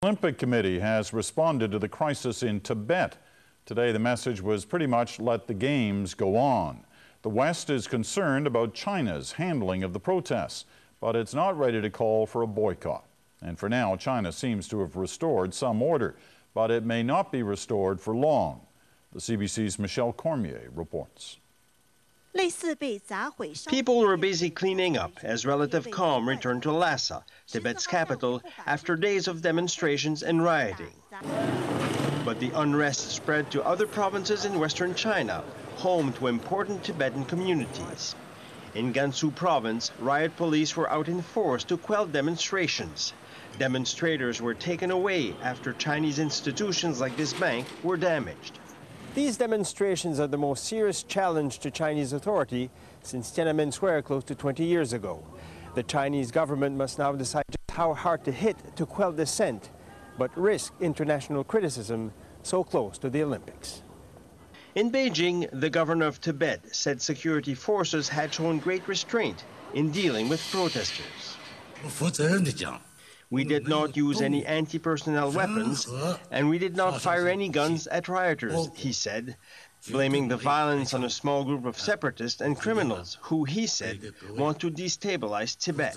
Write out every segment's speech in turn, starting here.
Olympic Committee has responded to the crisis in Tibet. Today, the message was pretty much let the games go on. The West is concerned about China's handling of the protests, but it's not ready to call for a boycott. And for now, China seems to have restored some order, but it may not be restored for long. The CBC's Michelle Cormier reports. People were busy cleaning up as relative calm returned to Lhasa, Tibet's capital, after days of demonstrations and rioting. But the unrest spread to other provinces in western China, home to important Tibetan communities. In Gansu province, riot police were out in force to quell demonstrations. Demonstrators were taken away after Chinese institutions like this bank were damaged. These demonstrations are the most serious challenge to Chinese authority since Tiananmen Square close to 20 years ago. The Chinese government must now decide just how hard to hit to quell dissent, but risk international criticism so close to the Olympics. In Beijing, the governor of Tibet said security forces had shown great restraint in dealing with protesters. We did not use any anti-personnel weapons, and we did not fire any guns at rioters, he said, blaming the violence on a small group of separatists and criminals who, he said, want to destabilize Tibet.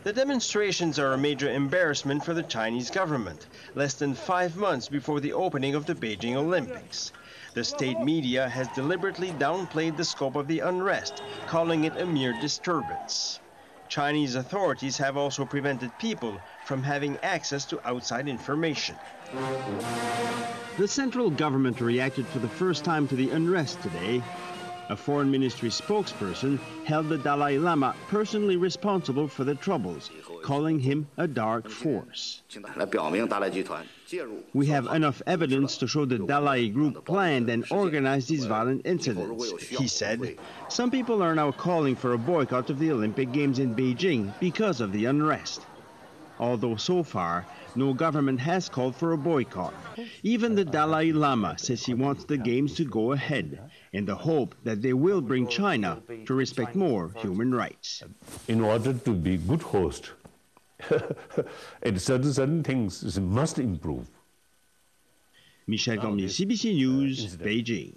The demonstrations are a major embarrassment for the Chinese government, less than 5 months before the opening of the Beijing Olympics. The state media has deliberately downplayed the scope of the unrest, calling it a mere disturbance. Chinese authorities have also prevented people from having access to outside information. The central government reacted for the first time to the unrest today. A foreign ministry spokesperson held the Dalai Lama personally responsible for the troubles, calling him a dark force. We have enough evidence to show the Dalai group planned and organized these violent incidents, he said. Some people are now calling for a boycott of the Olympic Games in Beijing because of the unrest. Although so far, no government has called for a boycott. Even the Dalai Lama says he wants the Games to go ahead, in the hope that they will bring China to respect more human rights. In order to be good host, and certain things must improve. Michel Cormier, CBC News, Beijing.